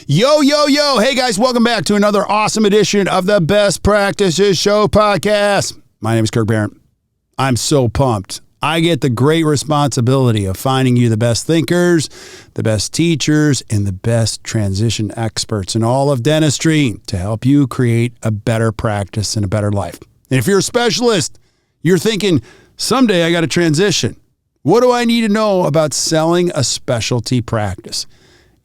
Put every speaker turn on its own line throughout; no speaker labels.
Yo, yo, yo. Hey, guys, welcome back to another awesome edition of the Best Practices Show podcast. My name is Kirk Behrendt. I'm so pumped. I get the great responsibility of finding you the best thinkers, the best teachers, and the best transition experts in all of dentistry to help you create a better practice and a better life. And if you're a specialist, you're thinking, someday I got to transition. What do I need to know about selling a specialty practice?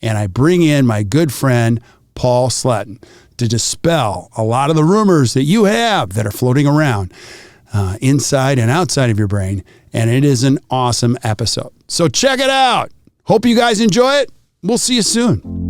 And I bring in my good friend, Paul Sletten, to dispel a lot of the rumors that you have that are floating around inside and outside of your brain. And it is an awesome episode. So check it out. Hope you guys enjoy it. We'll see you soon.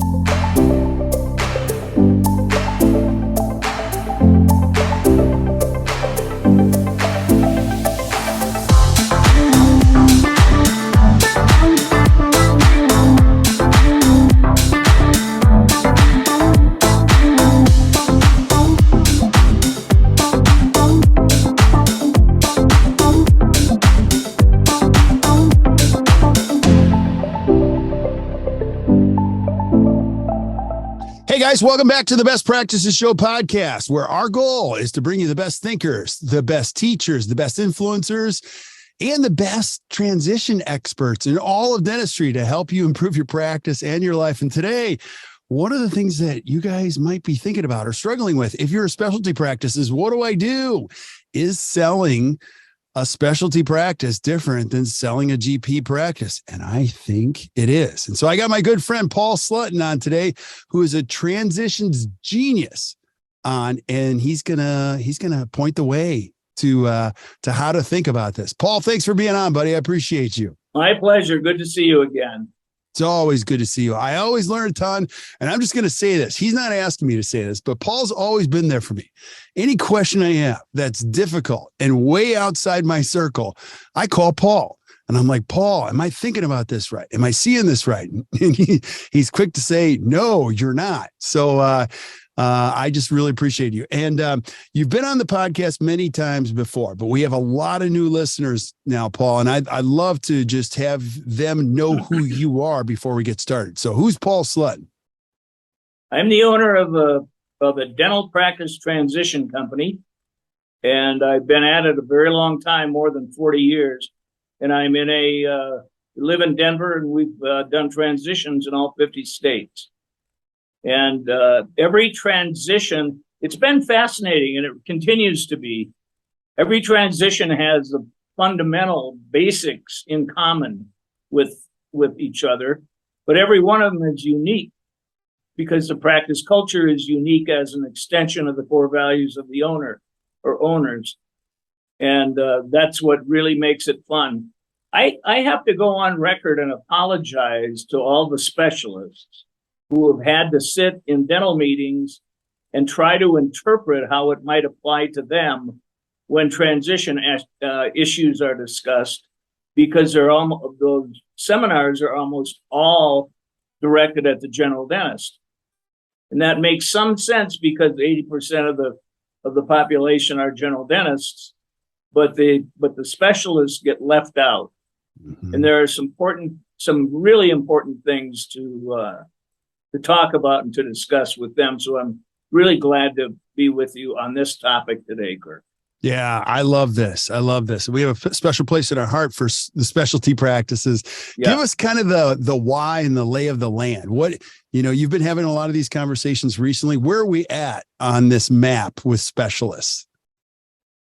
Hey guys, welcome back to the Best Practices Show podcast, where our goal is to bring you the best thinkers, the best teachers, the best influencers, and the best transition experts in all of dentistry to help you improve your practice and your life. And today, one of the things that you guys might be thinking about or struggling with, if you're a specialty practice, is what do I do? Is selling a specialty practice different than selling a GP practice? And I think it is. And so I got my good friend Paul Sletten on today, who is a transitions genius and he's gonna point the way to how to think about this. Paul, thanks for being on, buddy. I appreciate you.
My pleasure. Good to see you again.
It's always good to see you. I always learn a ton, and I'm just going to say this. He's not asking me to say this, but Paul's always been there for me. Any question I have that's difficult and way outside my circle, I call Paul, and I'm like, Paul, am I thinking about this right? Am I seeing this right? And he's quick to say, no, you're not. So I just really appreciate you. And you've been on the podcast many times before, but we have a lot of new listeners now, Paul, and I'd love to just have them know who you are before we get started. So who's Paul Sletten?
I'm the owner of a dental practice transition company, and I've been at it a very long time, more than 40 years. And I'm live in Denver, and we've done transitions in all 50 states. And every transition, it's been fascinating, and it continues to be. Every transition has the fundamental basics in common with each other, but every one of them is unique because the practice culture is unique as an extension of the core values of the owner or owners. And that's what really makes it fun. I have to go on record and apologize to all the specialists who have had to sit in dental meetings and try to interpret how it might apply to them when transition issues are discussed, because those seminars are almost all directed at the general dentist. And that makes some sense because 80% of the population are general dentists, but the specialists get left out. Mm-hmm. And there are some really important things to talk about and to discuss with them. So I'm really glad to be with you on this topic today, Kirk.
Yeah, I love this. We have a special place in our heart for the specialty practices. Yeah. Give us kind of the why and the lay of the land. You've been having a lot of these conversations recently. Where are we at on this map with specialists?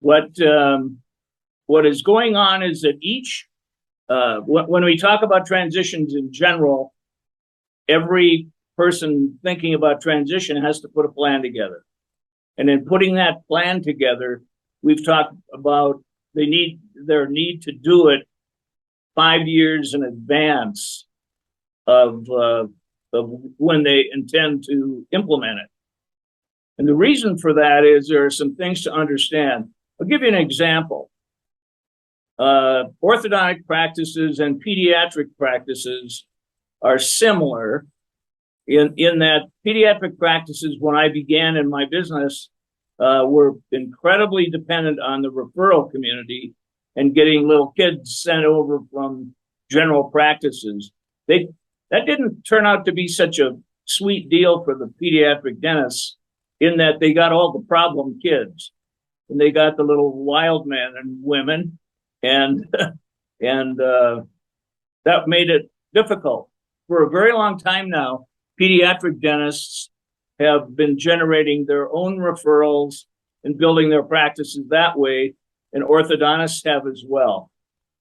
What is going on is that when we talk about transitions in general, every person thinking about transition has to put a plan together. And in putting that plan together, we've talked about their need to do it 5 years in advance of when they intend to implement it. And the reason for that is there are some things to understand. I'll give you an example. Orthodontic practices and pediatric practices are similar in that pediatric practices, when I began in my business, were incredibly dependent on the referral community and getting little kids sent over from general practices. That didn't turn out to be such a sweet deal for the pediatric dentists in that they got all the problem kids, and they got the little wild men and women, and and that made it difficult. For a very long time now, pediatric dentists have been generating their own referrals and building their practices that way, and orthodontists have as well.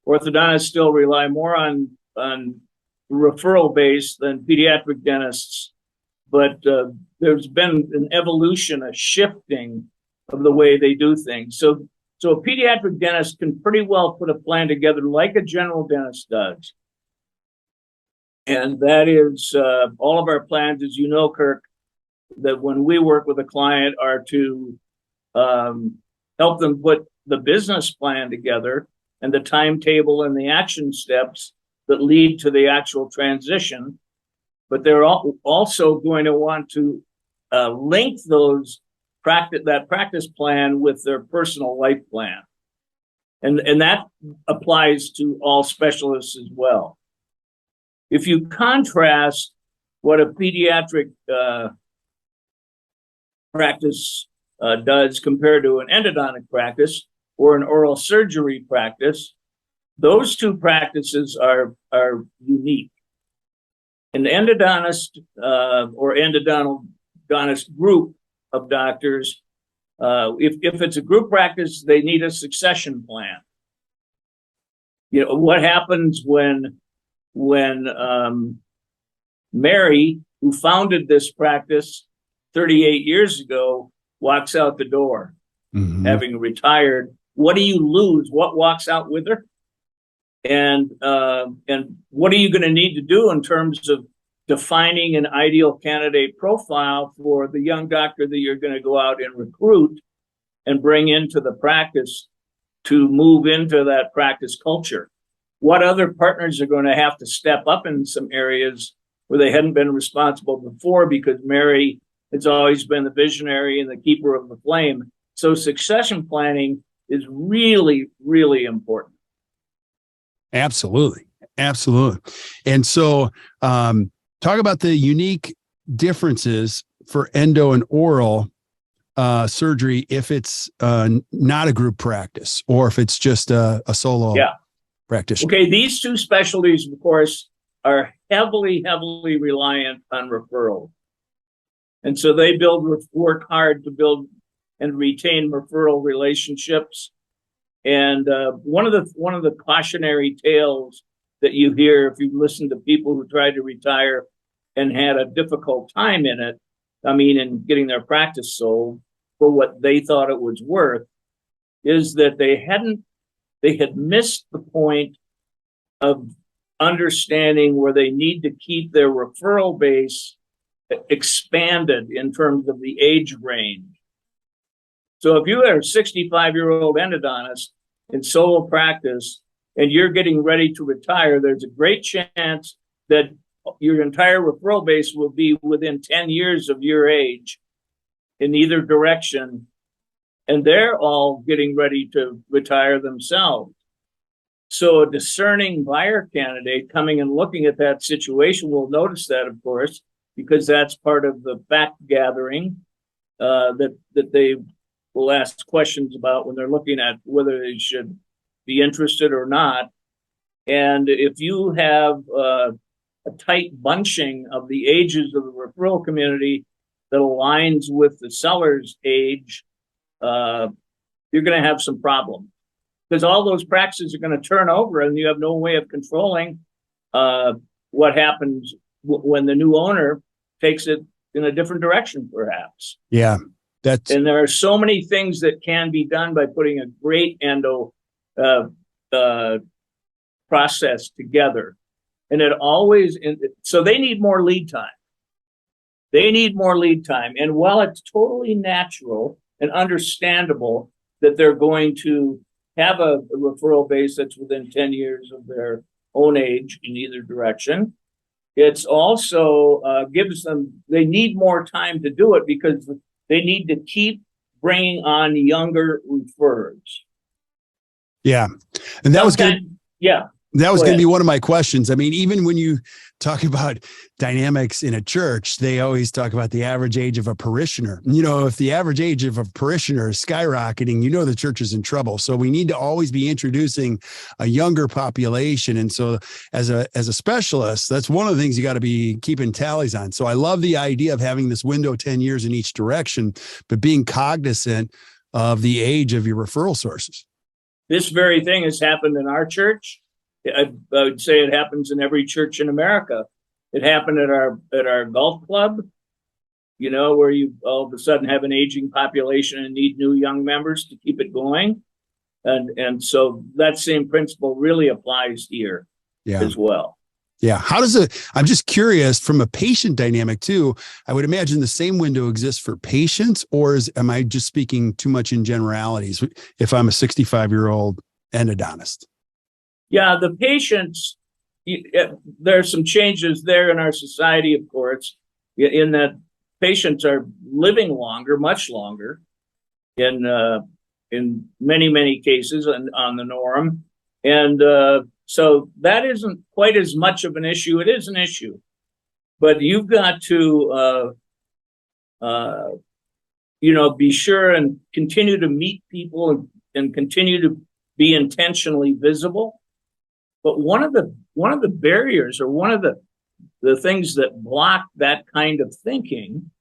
Orthodontists still rely more on referral base than pediatric dentists, but there's been an evolution, a shifting of the way they do things. So a pediatric dentist can pretty well put a plan together like a general dentist does. And that is all of our plans, as you know, Kirk, that when we work with a client are to help them put the business plan together and the timetable and the action steps that lead to the actual transition. But they're also going to want to link that practice plan with their personal life plan. And that applies to all specialists as well. If you contrast what a pediatric practice does compared to an endodontic practice or an oral surgery practice, those two practices are unique. An endodontist or endodontist group of doctors, if it's a group practice, they need a succession plan. You know, what happens when Mary, who founded this practice 38 years ago, walks out the door, having retired? What do you lose? What walks out with her? And what are you going to need to do in terms of defining an ideal candidate profile for the young doctor that you're going to go out and recruit and bring into the practice to move into that practice culture? What other partners are going to have to step up in some areas where they hadn't been responsible before because Mary has always been the visionary and the keeper of the flame? So succession planning is really, really important.
Absolutely. Absolutely. And so talk about the unique differences for endo and oral surgery if it's not a group practice or if it's just a solo practitioner.
Okay, these two specialties, of course, are heavily reliant on referral. And so they work hard to build and retain referral relationships. And one of the cautionary tales that you hear if you listen to people who tried to retire and had a difficult time in it, in getting their practice sold for what they thought it was worth, is that they had missed the point of understanding where they need to keep their referral base expanded in terms of the age range. So if you are a 65-year-old endodontist in solo practice and you're getting ready to retire, there's a great chance that your entire referral base will be within 10 years of your age in either direction, and they're all getting ready to retire themselves. So a discerning buyer candidate coming and looking at that situation will notice that, of course, because that's part of the fact gathering that they will ask questions about when they're looking at whether they should be interested or not. And if you have a tight bunching of the ages of the referral community that aligns with the seller's age, you're going to have some problems because all those practices are going to turn over and you have no way of controlling what happens when the new owner takes it in a different direction, perhaps.
Yeah.
And there are so many things that can be done by putting a great endo process together. And so they need more lead time. And while it's totally natural and understandable that they're going to have a referral base that's within 10 years of their own age in either direction, it's also they need more time to do it because they need to keep bringing on younger referrers.
Yeah. And that was good.
Yeah.
That was
Go
going to
ahead.
be one of my questions. I mean, even when you talk about dynamics in a church, they always talk about the average age of a parishioner. You know, if the average age of a parishioner is skyrocketing, you know the church is in trouble. So we need to always be introducing a younger population. And so as a specialist, that's one of the things you got to be keeping tallies on. So I love the idea of having this window 10 years in each direction, but being cognizant of the age of your referral sources.
This very thing has happened in our church. I would say it happens in every church in America. It happened at our golf club, you know, where you all of a sudden have an aging population and need new young members to keep it going. And so that same principle really applies here as well.
Yeah. How does I'm just curious from a patient dynamic too. I would imagine the same window exists for patients, or am I just speaking too much in generalities if I'm a 65-year-old endodontist?
Yeah, the patients, there's some changes there in our society, of course, in that patients are living longer, much longer in many, many cases and on the norm. And so that isn't quite as much of an issue. It is an issue, but you've got to, be sure and continue to meet people and continue to be intentionally visible. But one of the barriers, or one of the things that block that kind of thinking,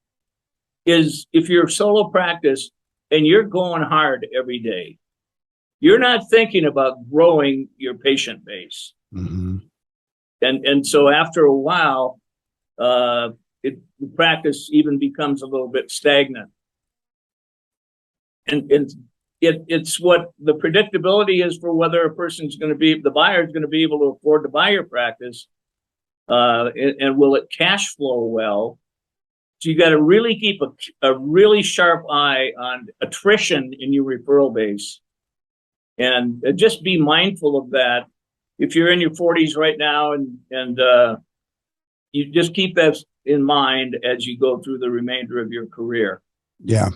is if you're solo practice and you're going hard every day, you're not thinking about growing your patient base.
Mm-hmm.
And so after a while, the practice even becomes a little bit stagnant. And it's what the predictability is for whether a person's going to be, the buyer is going to be able to afford to buy your practice, and will it cash flow well? So you got to really keep a really sharp eye on attrition in your referral base, and just be mindful of that. If you're in your 40s right now, and you just keep that in mind as you go through the remainder of your career.
Yeah.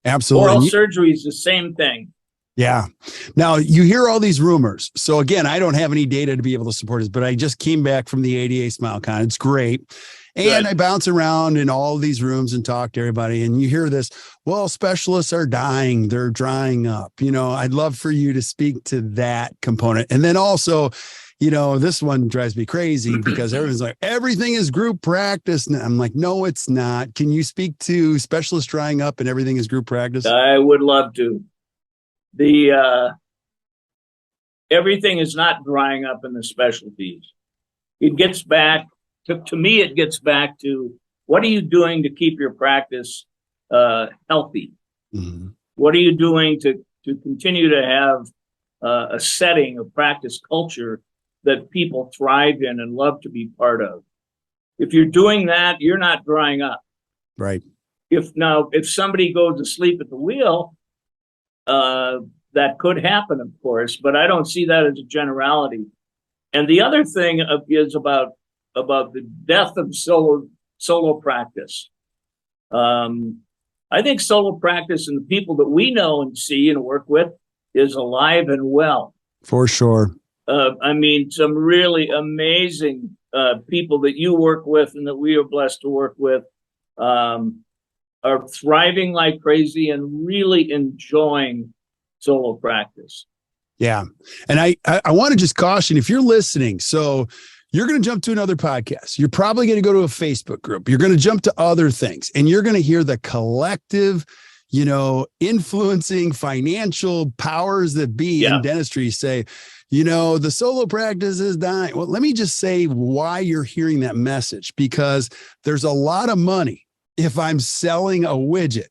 Absolutely.
Oral surgery is the same thing.
Yeah. Now you hear all these rumors. So again, I don't have any data to be able to support this, but I just came back from the ADA SmileCon. It's great. And I bounce around in all of these rooms and talk to everybody. And you hear this, well, specialists are dying. They're drying up. You know, I'd love for you to speak to that component. And then also, this one drives me crazy because everyone's like, everything is group practice. And I'm like, no, it's not. Can you speak to specialists drying up and everything is group practice?
I would love to. Everything is not drying up in the specialties. It gets back to me, it gets back to, what are you doing to keep your practice healthy? Mm-hmm. What are you doing to continue to have a setting of practice culture that people thrive in and love to be part of? If you're doing that, you're not drying up.
Right.
If somebody goes to sleep at the wheel, that could happen, of course, but I don't see that as a generality. And the other thing is about the death of solo practice. I think solo practice and the people that we know and see and work with is alive and well.
For sure.
I mean, some really amazing people that you work with and that we are blessed to work with are thriving like crazy and really enjoying solo practice.
Yeah. And I want to just caution, if you're listening, so you're going to jump to another podcast. You're probably going to go to a Facebook group. You're going to jump to other things, and you're going to hear the collective, influencing financial powers that be in dentistry say, the solo practice is dying. Well, let me just say why you're hearing that message, because there's a lot of money if I'm selling a widget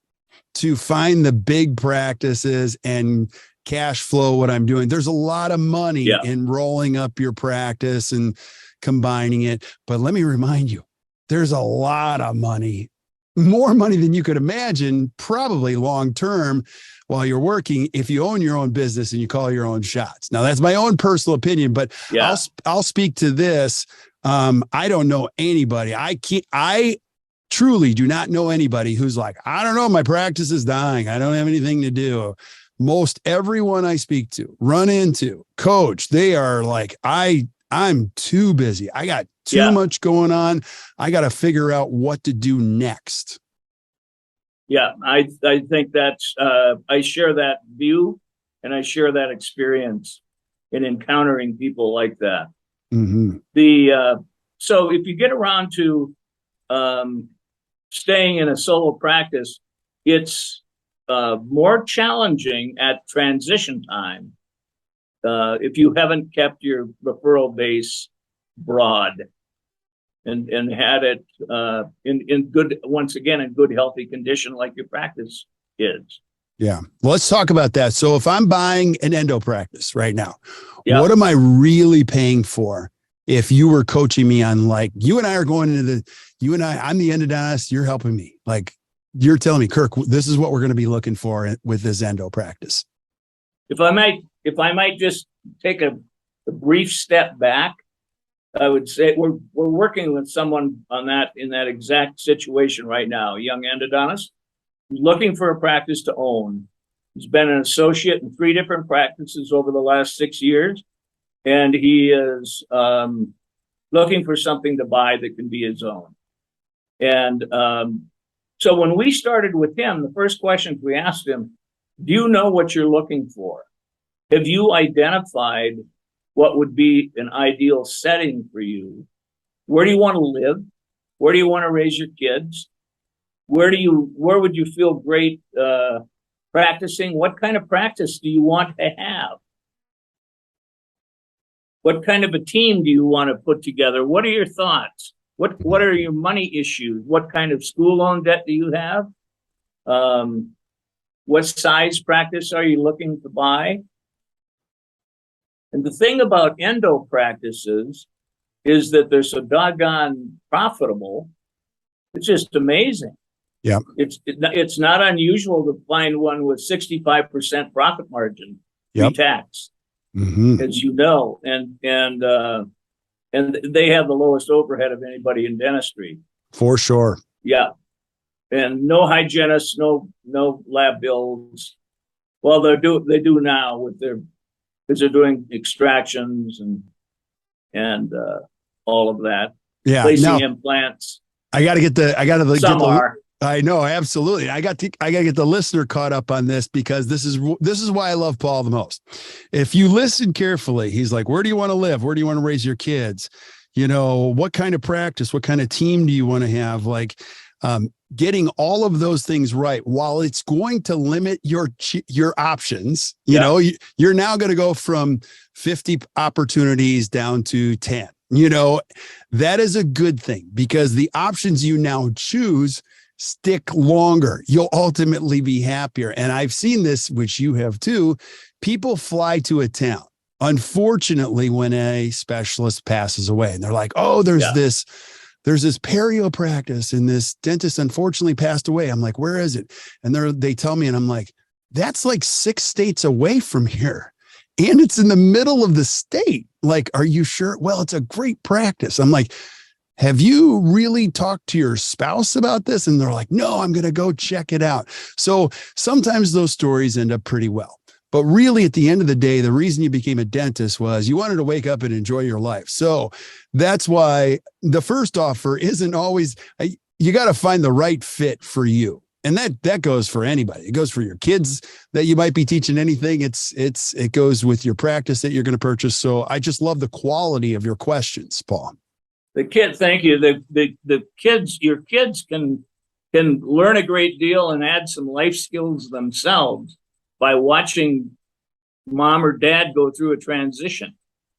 to find the big practices and cash flow what I'm doing. There's a lot of money in rolling up your practice and combining it. But let me remind you, there's a lot of money, more money than you could imagine, probably long term while you're working, if you own your own business and you call your own shots. Now, that's my own personal opinion, but I'll speak to this. I don't know anybody. I truly do not know anybody who's like, I don't know, my practice is dying. I don't have anything to do. most everyone I speak to, run into, coach, they are like, I'm too busy. I got too much going on. I got to figure out what to do next.
Yeah, I think that's I share that view, and I share that experience in encountering people like that.
Mm-hmm.
So if you get around to staying in a solo practice, it's more challenging at transition time if you haven't kept your referral base broad and had it in good, once again, in good, healthy condition like your practice is.
Yeah. Well, let's talk about that. So if I'm buying an endo practice right now, what am I really paying for? If you were coaching me on, like, you and I are going into I'm the endodontist, you're helping me. Like, you're telling me, Kirk, this is what we're going to be looking for with this endo practice.
If I might just take a brief step back, I would say we're working with someone in that exact situation right now, a young endodontist who's looking for a practice to own. He's been an associate in 3 different practices over the last 6 years, and he is looking for something to buy that can be his own. And so when we started with him, the first questions we asked him, do you know what you're looking for? Have you identified what would be an ideal setting for you? Where do you want to live? Where do you want to raise your kids? Where would you feel great practicing? What kind of practice do you want to have? What kind of a team do you want to put together? What are your thoughts? What are your money issues? What kind of school loan debt do you have? What size practice are you looking to buy? And the thing about endo practices is that they're so doggone profitable. It's just amazing.
Yeah.
It's not unusual to find one with 65% profit margin pre-tax, as you know, and they have the lowest overhead of anybody in dentistry.
For sure.
Yeah. And no hygienists, no lab bills. Well, they do now with because they're doing extractions and all of that.
Yeah.
Placing implants.
I got to get
are.
I know, absolutely. I got to get the listener caught up on this, because this is why I love Paul the most. If you listen carefully, he's like, where do you want to live? Where do you want to raise your kids? You know, what kind of practice, what kind of team do you want to have? Like, getting all of those things right, while it's going to limit your options, you know, you're now going to go from 50 opportunities down to 10. You know, that is a good thing, because the options you now choose stick longer. You'll ultimately be happier. And I've seen this, which you have too. People fly to a town, unfortunately, when a specialist passes away, and they're like, oh, there's this perio practice, and this dentist unfortunately passed away. I'm like, where is it? And they tell me, and I'm like, that's like 6 states away from here. And it's in the middle of the state. Like, are you sure? Well, it's a great practice. I'm like, have you really talked to your spouse about this? And they're like, no, I'm going to go check it out. So sometimes those stories end up pretty well. But really, at the end of the day, the reason you became a dentist was you wanted to wake up and enjoy your life. So that's why the first offer isn't always, you got to find the right fit for you. And that goes for anybody. It goes for your kids that you might be teaching anything. It goes with your practice that you're going to purchase. So I just love the quality of your questions, Paul.
Thank you. The kids, your kids can learn a great deal and add some life skills themselves by watching mom or dad go through a transition.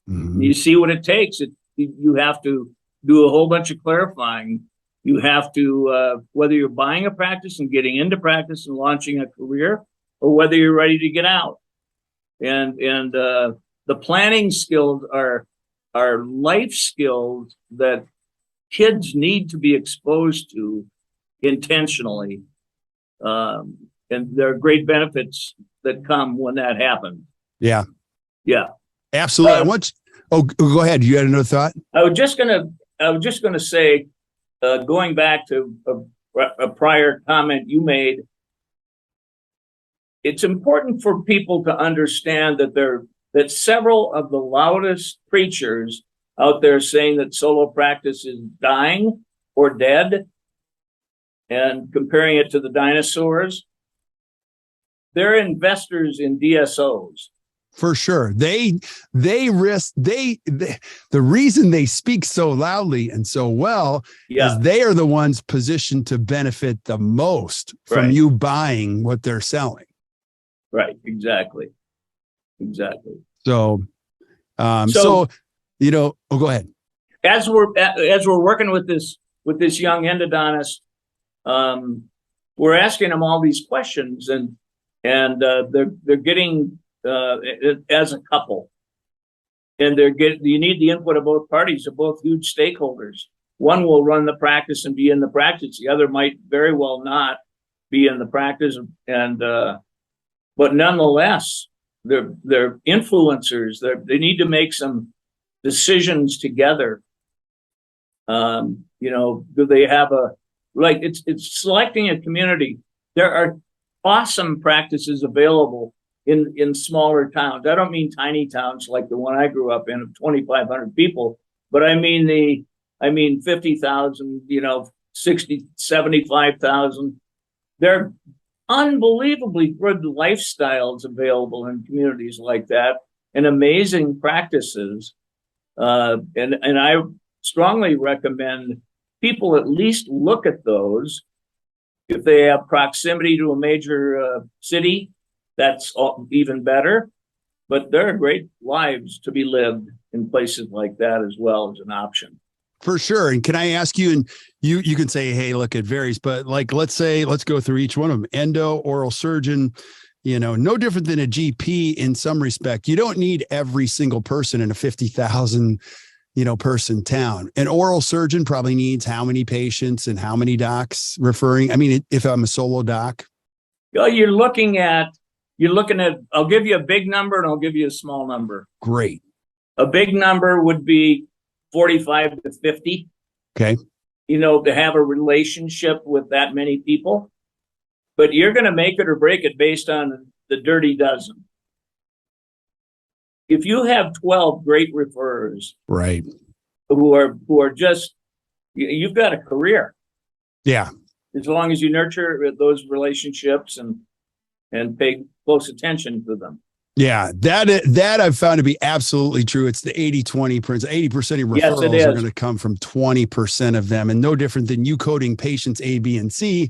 Mm-hmm. You see what it takes. You have to do a whole bunch of clarifying. You have to, whether you're buying a practice and getting into practice and launching a career, or whether you're ready to get out. And the planning skills are life skills that kids need to be exposed to intentionally. And there are great benefits that come when that happens.
Yeah.
Yeah.
Absolutely. Go ahead. You had another thought?
I was just gonna say, going back to a prior comment you made, it's important for people to understand that several of the loudest preachers out there saying that solo practice is dying or dead and comparing it to the dinosaurs, they're investors in DSOs.
For sure. The reason they speak so loudly and so well is they are the ones positioned to benefit the most from you buying what they're selling. Right.
Exactly.
So, go ahead.
As we're working with this young endodontist, we're asking them all these questions, and they're getting as a couple, and you need the input of both parties. They're both huge stakeholders. One will run the practice and be in the practice. The other might very well not be in the practice, and but nonetheless, they're influencers. They need to make some decisions together. Do they have it's selecting a community. There are awesome practices available in smaller towns. I don't mean tiny towns like the one I grew up in of 2,500 people, but I mean 50,000, 60, 75,000. There are unbelievably good lifestyles available in communities like that, and amazing practices. And I strongly recommend people at least look at those. If they have proximity to a major city, that's even better. But there are great lives to be lived in places like that as well as an option.
For sure. And can I ask you, and you can say, hey, look, it varies, but let's go through each one of them. Endo, oral surgeon, no different than a GP in some respect. You don't need every single person in a 50,000, person town. An oral surgeon probably needs how many patients and how many docs referring? I mean, if I'm a solo doc.
You're looking at, I'll give you a big number and I'll give you a small number.
Great.
A big number would be 45 to 50.
Okay.
To have a relationship with that many people. But you're going to make it or break it based on the dirty dozen. If you have 12 great referrers,
right,
who are just, you've got a career.
Yeah.
As long as you nurture those relationships and pay close attention to them.
Yeah, that I've found to be absolutely true. It's the 80-20 principle. 80% of your referrals are going to come from 20% of them. And no different than you coding patients A, B, and C.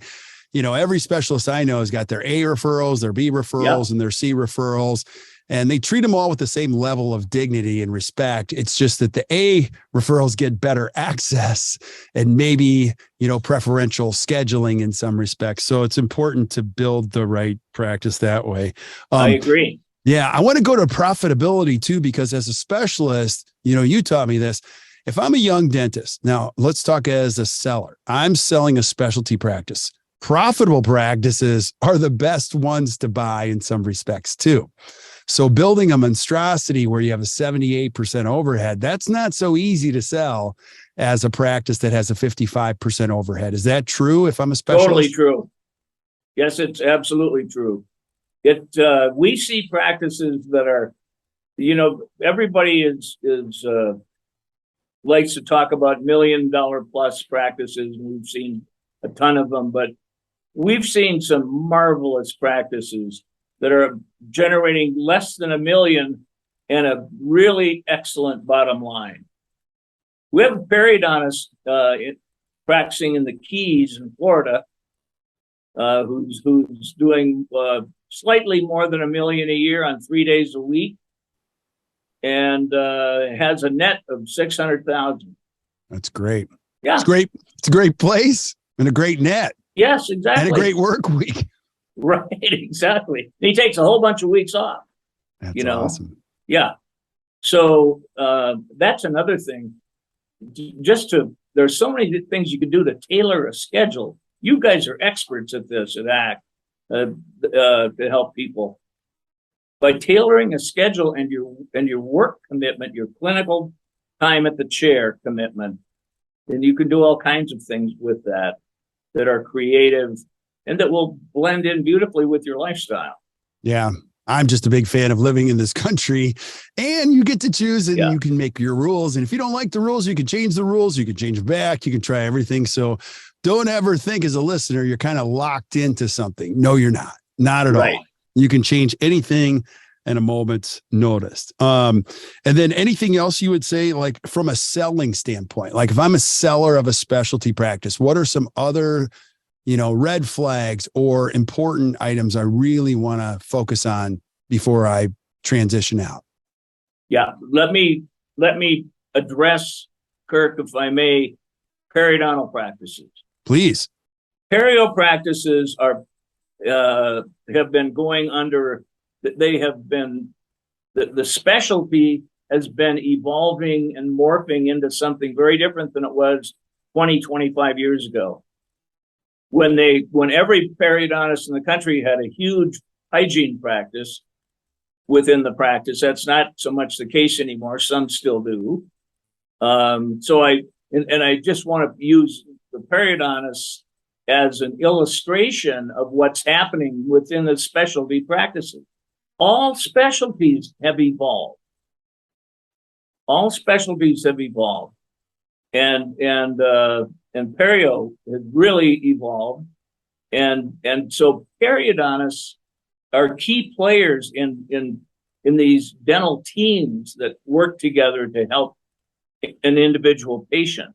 Every specialist I know has got their A referrals, their B referrals, and their C referrals. And they treat them all with the same level of dignity and respect. It's just that the A referrals get better access and maybe, preferential scheduling in some respects. So it's important to build the right practice that way.
I agree.
Yeah, I want to go to profitability too, because as a specialist, you taught me this. If I'm a young dentist, now let's talk as a seller. I'm selling a specialty practice. Profitable practices are the best ones to buy in some respects too. So building a monstrosity where you have a 78% overhead, that's not so easy to sell as a practice that has a 55% overhead. Is that true if I'm a specialist?
Totally true. Yes, it's absolutely true. We see practices that are, everybody is likes to talk about $1 million plus practices, and we've seen a ton of them, but we've seen some marvelous practices that are generating less than $1 million and a really excellent bottom line. We have a periodontist practicing in the Keys in Florida, who's doing slightly more than $1 million a year on 3 days a week, and has a net of 600,000.
That's great.
Yeah,
it's great. It's a great place and a great net.
Yes, exactly.
And a great work week.
Right, exactly. And he takes a whole bunch of weeks off.
That's awesome.
Yeah. So that's another thing. There's so many things you can do to tailor a schedule. You guys are experts at this at ACT to help people. By tailoring a schedule and your work commitment, your clinical time at the chair commitment, then you can do all kinds of things with that are creative and that will blend in beautifully with your lifestyle.
Yeah. I'm just a big fan of living in this country, and you get to choose and you can make your rules. And if you don't like the rules, you can change the rules. You can change them back. You can try everything. So don't ever think as a listener, you're kind of locked into something. No, you're not. Not at all. You can change anything at a moment's notice. And then anything else you would say, like from a selling standpoint, like if I'm a seller of a specialty practice, what are some other red flags or important items I really want to focus on before I transition out?
Yeah. Let me address, Kirk, if I may, periodontal practices.
Please.
Perio practices have been going under, they have been, the specialty has been evolving and morphing into something very different than it was 20, 25 years ago. When every periodontist in the country had a huge hygiene practice within the practice, that's not so much the case anymore. Some still do. So I just want to use the periodontist as an illustration of what's happening within the specialty practices. All specialties have evolved. And perio has really evolved. And so periodontists are key players in these dental teams that work together to help an individual patient.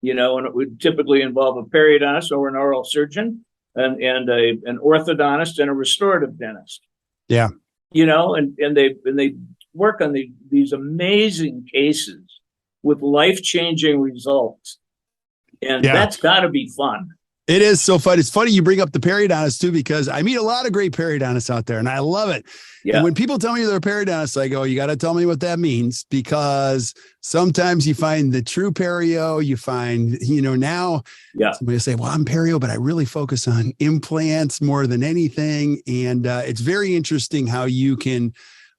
And it would typically involve a periodontist or an oral surgeon and an orthodontist and a restorative dentist.
Yeah.
And they work on these amazing cases with life-changing results. And that's got to be fun.
It is so fun. It's funny you bring up the periodontist too, because I meet a lot of great periodontists out there and I love it. Yeah. And when people tell me they're a periodontist, I go, you got to tell me what that means, because sometimes you find the true perio, you find, now somebody will say, well, I'm perio, but I really focus on implants more than anything. And it's very interesting how you can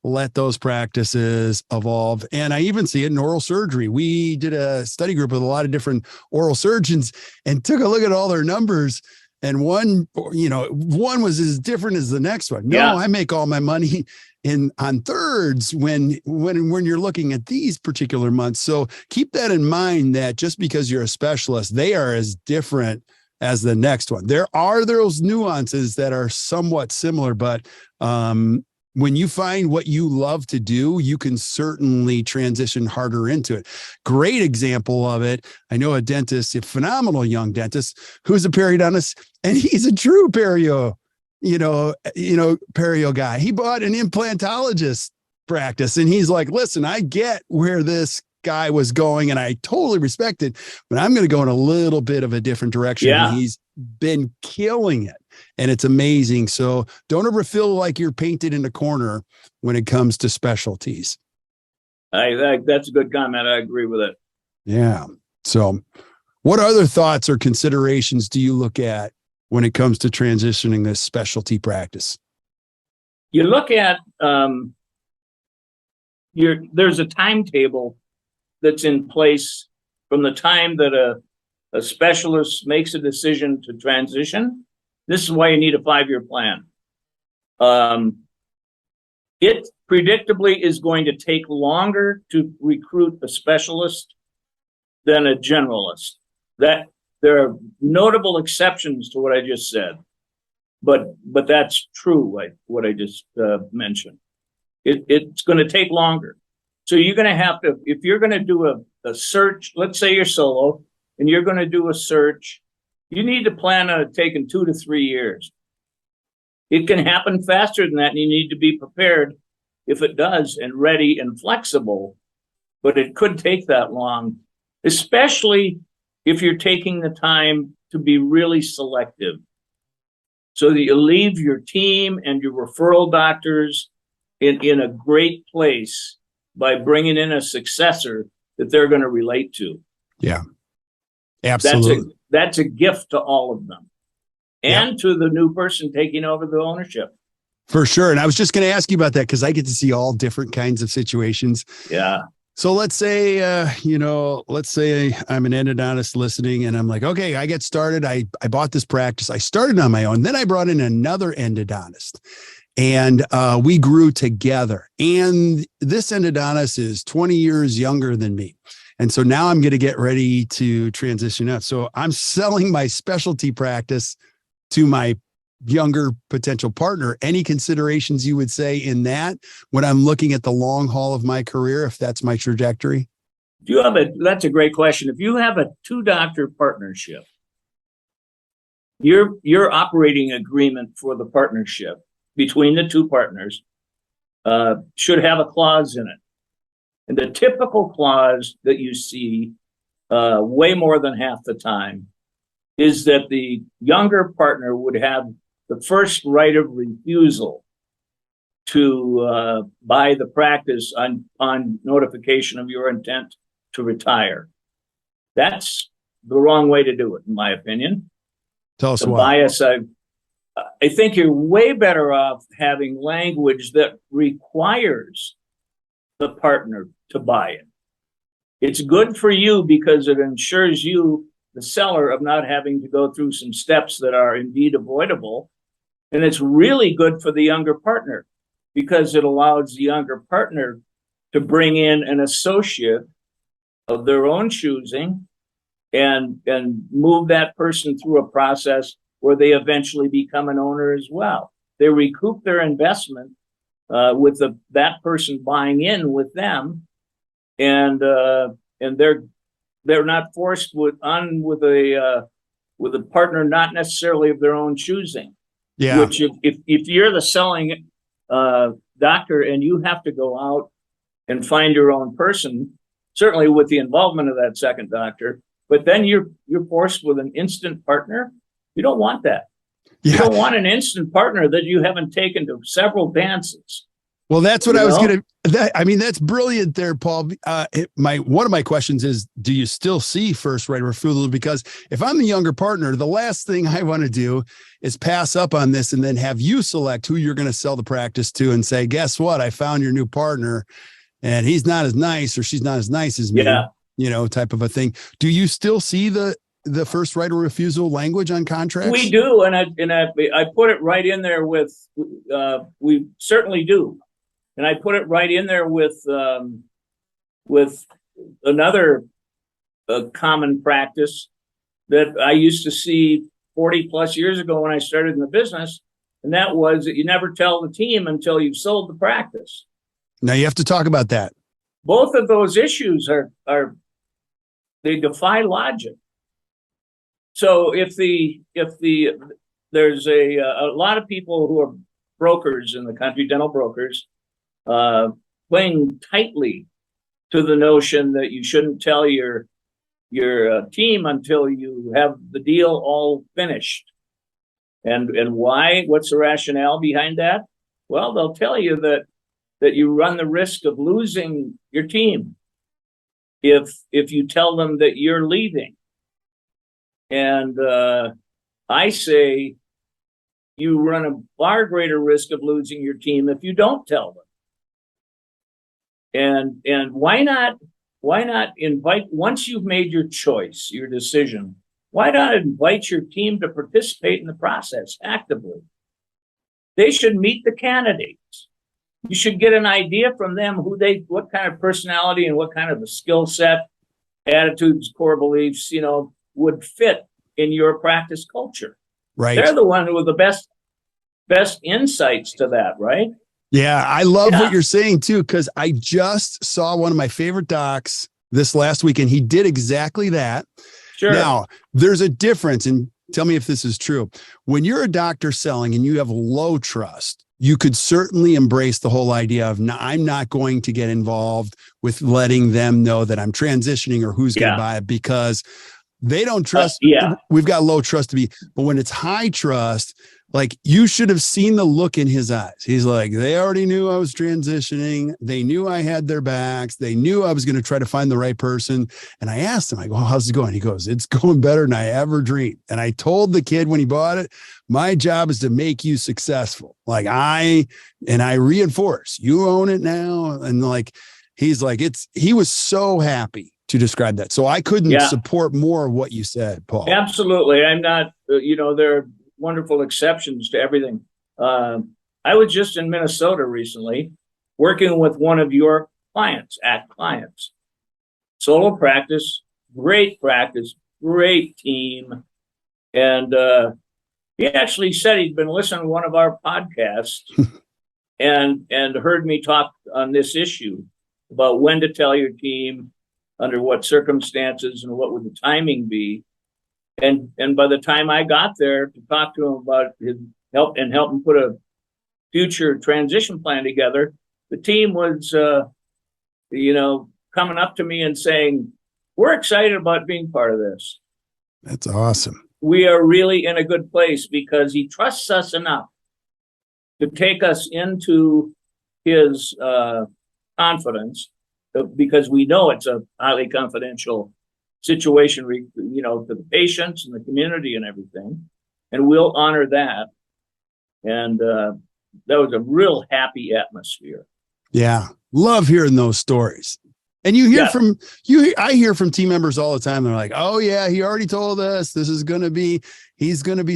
let those practices evolve. And I even see it in oral surgery. We did a study group with a lot of different oral surgeons and took a look at all their numbers. And one was as different as the next one. No, I make all my money on thirds when you're looking at these particular months. So keep that in mind, that just because you're a specialist, they are as different as the next one. There are those nuances that are somewhat similar, but when you find what you love to do, you can certainly transition harder into it. Great example of it. I know a dentist, a phenomenal young dentist, who's a periodontist, and he's a true perio, perio guy. He bought an implantologist practice, and he's like, listen, I get where this guy was going and I totally respect it, but I'm going to go in a little bit of a different direction. Yeah. And he's been killing it. And it's amazing. So don't ever feel like you're painted in a corner when it comes to specialties.
That's a good comment. I agree with it.
Yeah. So what other thoughts or considerations do you look at when it comes to transitioning this specialty practice?
You look at, there's a timetable that's in place from the time that a specialist makes a decision to transition. This is why you need a 5-year plan. It predictably is going to take longer to recruit a specialist than a generalist. That there are notable exceptions to what I just said, but that's true. Like what I just mentioned, it's going to take longer. So you're going to have to, if you're going to do a search, let's say you're solo and you're going to do a search, you need to plan on it taking 2 to 3 years. It can happen faster than that, and you need to be prepared if it does and ready and flexible, but it could take that long, especially if you're taking the time to be really selective so that you leave your team and your referral doctors in a great place by bringing in a successor that they're going to relate to.
Yeah, absolutely.
That's a gift to all of them and to the new person taking over the ownership.
For sure. And I was just going to ask you about that because I get to see all different kinds of situations.
Yeah.
So let's say, let's say I'm an endodontist listening and I'm like, okay, I get started. I bought this practice. I started on my own. Then I brought in another endodontist. And we grew together. And this endodontist is 20 years younger than me. And so now I'm going to get ready to transition out. So I'm selling my specialty practice to my younger potential partner. Any considerations you would say in that when I'm looking at the long haul of my career, if that's my trajectory?
That's a great question. If you have a 2-doctor partnership, your operating agreement for the partnership between the 2 partners should have a clause in it. And the typical clause that you see way more than half the time is that the younger partner would have the first right of refusal to buy the practice on notification of your intent to retire. That's the wrong way to do it, in my opinion.
Tell us
The
why.
bias, I think you're way better off having language that requires the partner to buy it. It's good for you because it ensures you, the seller, of not having to go through some steps that are indeed avoidable. And it's really good for the younger partner because it allows the younger partner to bring in an associate of their own choosing and move that person through a process where they eventually become an owner as well. They recoup their investment with that person buying in with them, and they're not forced with a partner not necessarily of their own choosing.
Yeah.
Which if you're the selling doctor and you have to go out and find your own person, certainly with the involvement of that second doctor, but then you're forced with an instant partner. You don't want that.
Yeah.
You don't want an instant partner that you haven't taken to several dances.
Well, that's what I was going to, I mean, that's brilliant there, Paul. One of my questions is, do you still see first right of refusal? Because if I'm the younger partner, the last thing I want to do is pass up on this and then have you select who you're going to sell the practice to and say, guess what? I found your new partner and he's not as nice or she's not as nice as me, type of a thing. Do you still see the first right of refusal language on contracts?
We do. And I put it right in there with, we certainly do. And I put it right in there with another common practice that I used to see 40 plus years ago when I started in the business. And that was that you never tell the team until you've sold the practice.
Now you have to talk about that.
Both of those issues they defy logic. So if there's a lot of people who are brokers in the country, dental brokers, playing tightly to the notion that you shouldn't tell your team until you have the deal all finished. And why? What's the rationale behind that? Well, they'll tell you that you run the risk of losing your team if you tell them that you're leaving. And I say you run a far greater risk of losing your team if you don't tell them. And why not invite, once you've made your choice, your decision, why not invite your team to participate in the process actively? They should meet the candidates. You should get an idea from them what kind of personality and what kind of a skill set, attitudes, core beliefs, would fit in your practice culture.
Right.
They're the one with the best insights to that, right?
Yeah, I love what you're saying too, because I just saw one of my favorite docs this last week, and he did exactly that.
Sure.
Now, there's a difference, and tell me if this is true. When you're a doctor selling and you have low trust, you could certainly embrace the whole idea of I'm not going to get involved with letting them know that I'm transitioning or who's going to buy it, because they don't trust. We've got low trust to be, but when it's high trust, like you should have seen the look in his eyes. He's like, they already knew I was transitioning. They knew I had their backs. They knew I was going to try to find the right person. And I asked him, I go, how's it going? He goes, it's going better than I ever dreamed. And I told the kid when he bought it, my job is to make you successful. Like I reinforce, you own it now. And like, he's like, he was so happy to describe that. So I couldn't support more of what you said, Paul.
Absolutely. I'm not, there are wonderful exceptions to everything. I was just in Minnesota recently working with one of your clients, solo practice, great team. And he actually said he'd been listening to one of our podcasts and heard me talk on this issue about when to tell your team, under what circumstances, and what would the timing be. And by the time I got there to talk to him about his help him put a future transition plan together, the team was, coming up to me and saying, "We're excited about being part of this.
That's awesome.
We are really in a good place because he trusts us enough to take us into his confidence, because we know it's a highly confidential situation, to the patients and the community and everything, and we'll honor that." And that was a real happy atmosphere.
Yeah. Love hearing those stories. And you hear I hear from team members all the time. They're like, "Oh yeah, he already told us he's going to be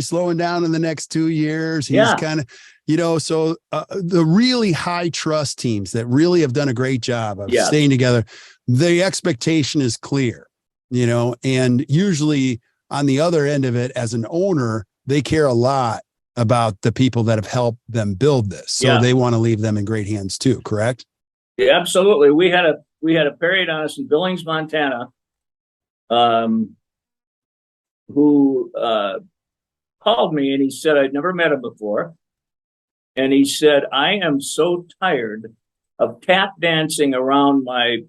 slowing down in the next 2 years." He's kind of, so the really high trust teams that really have done a great job of staying together, the expectation is clear, and usually on the other end of it, as an owner, they care a lot about the people that have helped them build this. So they want to leave them in great hands too. Correct?
Yeah, absolutely. We had a periodontist in Billings, Montana, who called me, and he said, I'd never met him before. And he said, "I am so tired of tap dancing around my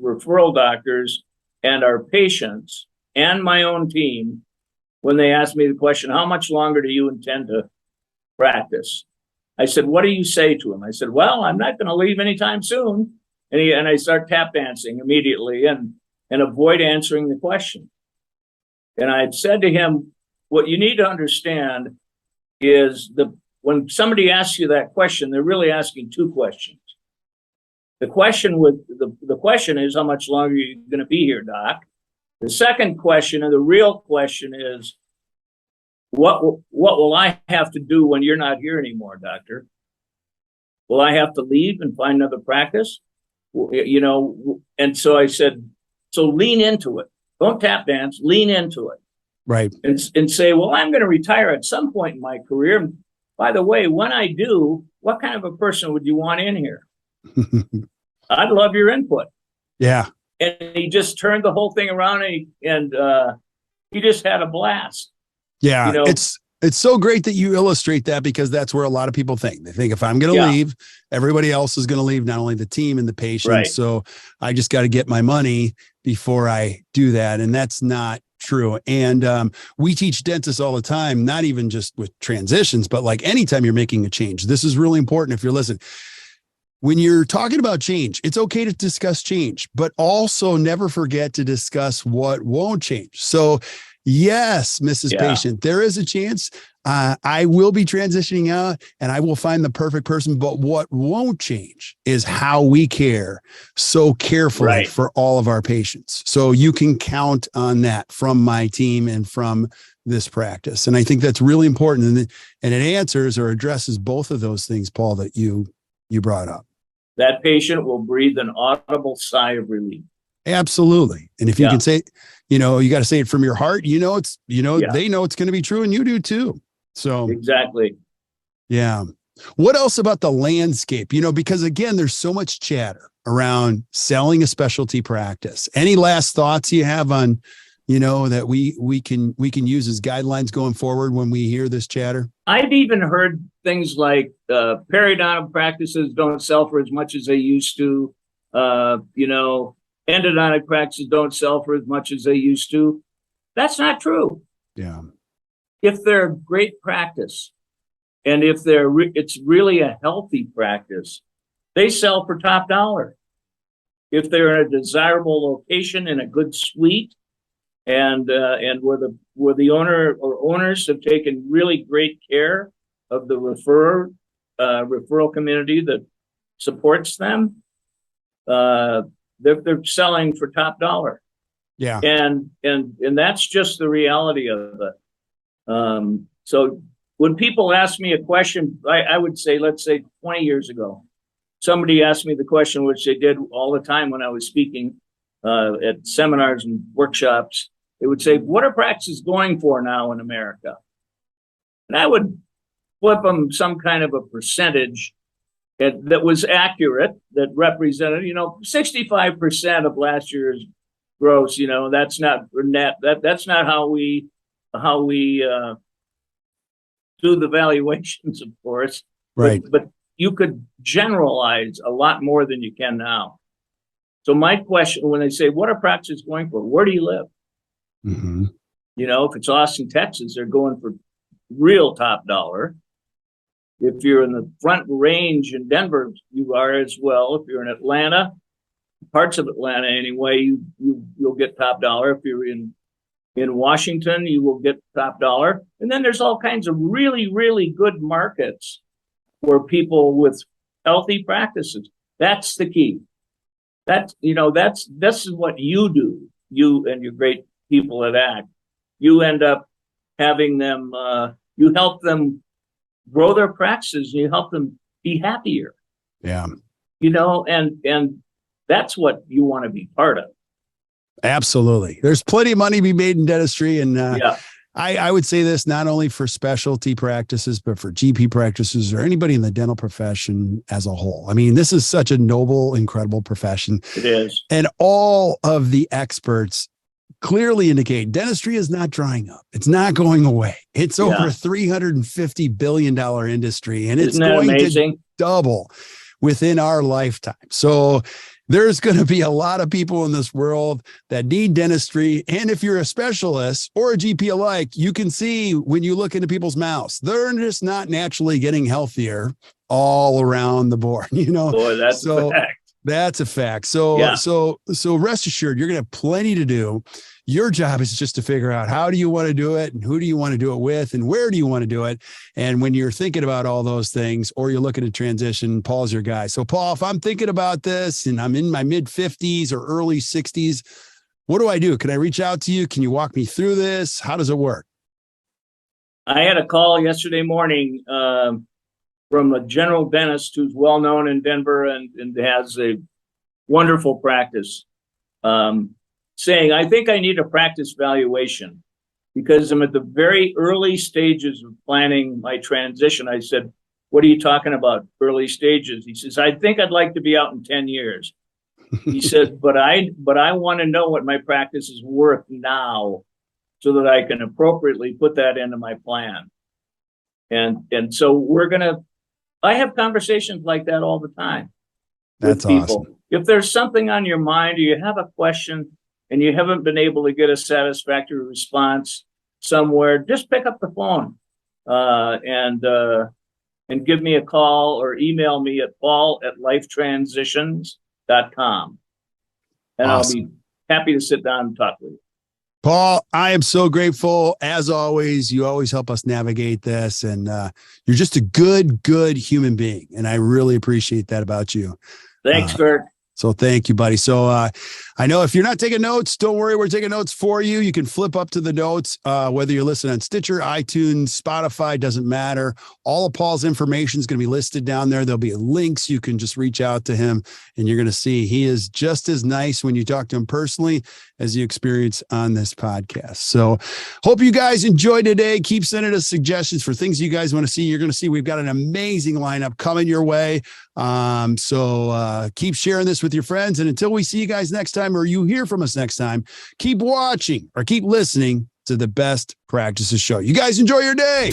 referral doctors and our patients and my own team when they ask me the question, 'How much longer do you intend to practice?'" I said, "What do you say to him?" I said, "Well, I'm not going to leave anytime soon." And I start tap dancing immediately and avoid answering the question. And I said to him, "What you need to understand is when somebody asks you that question, they're really asking two questions. The question is, how much longer are you going to be here, doc? The second question, and the real question, is, what will I have to do when you're not here anymore, doctor? Will I have to leave and find another practice?" And so I said, so lean into it. Don't tap dance, lean into it.
Right.
And say, well, I'm going to retire at some point in my career. By the way, when I do, what kind of a person would you want in here? I'd love your input.
Yeah.
And he just turned the whole thing around, and he just had a blast.
Yeah. It's so great that you illustrate that, because that's where a lot of people think. They think if I'm going to leave, everybody else is going to leave, not only the team and the patient. Right. So I just got to get my money before I do that. And that's not true. And we teach dentists all the time, not even just with transitions, but like anytime you're making a change. This is really important if you're listening. When you're talking about change, it's okay to discuss change, but also never forget to discuss what won't change. So yes, Mrs. Patient, there is a chance I will be transitioning out and I will find the perfect person. But what won't change is how we care so carefully for all of our patients. So you can count on that from my team and from this practice. And I think that's really important. And it answers or addresses both of those things, Paul, that you brought up.
That patient will breathe an audible sigh of relief.
Absolutely. And if you can say, you got to say it from your heart, they know it's going to be true, and you do too. So
exactly.
Yeah. What else about the landscape? Because again, there's so much chatter around selling a specialty practice. Any last thoughts you have on, that we can use as guidelines going forward when we hear this chatter?
I've even heard things like periodontal practices don't sell for as much as they used to. Endodontic practices don't sell for as much as they used to. That's not true.
Yeah.
If they're a great practice, and if it's really a healthy practice, they sell for top dollar. If they're in a desirable location in a good suite, and where the owner or owners have taken really great care of the referral community that supports them, they're selling for top dollar.
Yeah.
And that's just the reality of it. So when people ask me a question, I would say, let's say 20 years ago, somebody asked me the question, which they did all the time when I was speaking at seminars and workshops. They would say, what are practices going for now in America? And I would flip them some kind of a percentage that was accurate, that represented, 65% of last year's gross. That's not net. That's not how we do the valuations, of course.
Right.
But you could generalize a lot more than you can now. So my question, when they say, what are practices going for? Where do you live?
Mm-hmm.
If it's Austin, Texas, they're going for real top dollar. If you're in the Front Range in Denver, you are as well. If you're in Atlanta, parts of Atlanta anyway, you'll get top dollar. If you're in Washington, you will get top dollar. And then there's all kinds of really, really good markets where people with healthy practices. That's the key. This is what you do. You and your great people at ACT. You end up having them, you help them grow their practices, and you help them be happier.
Yeah.
And that's what you want to be part of.
Absolutely. There's plenty of money to be made in dentistry. And
Yeah.
I would say this not only for specialty practices, but for GP practices or anybody in the dental profession as a whole. I mean, this is such a noble, incredible profession.
It is.
And all of the experts clearly indicate dentistry is not drying up. It's not going away. It's over a $350 billion industry, and it's going to double within our lifetime. So there's going to be a lot of people in this world that need dentistry. And if you're a specialist or a GP alike, you can see when you look into people's mouths, they're just not naturally getting healthier all around the board.
Boy, that's a fact.
That's a fact. So rest assured, you're going to have plenty to do. Your job is just to figure out how do you want to do it and who do you want to do it with and where do you want to do it. And when you're thinking about all those things or you're looking to transition, Paul's your guy. So Paul, if I'm thinking about this and I'm in my mid 50s or early 60s, what do I do? Can I reach out to you? Can you walk me through this? How does it work?
I had a call yesterday morning from a general dentist who's well known in Denver and has a wonderful practice, saying, I think I need a practice valuation because I'm at the very early stages of planning my transition. I said, what are you talking about, early stages? He says, I think I'd like to be out in 10 years. He said, but I want to know what my practice is worth now so that I can appropriately put that into my plan. And so I have conversations like that all the time.
That's
with people.
Awesome.
If there's something on your mind or you have a question and you haven't been able to get a satisfactory response somewhere, just pick up the phone and give me a call or email me at paul@lifetransitions.com. And
Awesome.
I'll be happy to sit down and talk with you.
Paul, I am so grateful. As always, you always help us navigate this. And you're just a good human being. And I really appreciate that about you.
Thanks, Kirk.
So thank you, buddy. So I know if you're not taking notes, don't worry. We're taking notes for you. You can flip up to the notes, whether you're listening on Stitcher, iTunes, Spotify, doesn't matter. All of Paul's information is going to be listed down there. There'll be links. You can just reach out to him and you're going to see he is just as nice when you talk to him personally as you experience on this podcast. So hope you guys enjoyed today. Keep sending us suggestions for things you guys want to see. You're going to see we've got an amazing lineup coming your way. So keep sharing this with your friends. And until we see you guys next time, or you hear from us next time, keep watching or keep listening to the Best Practices Show. You guys enjoy your day.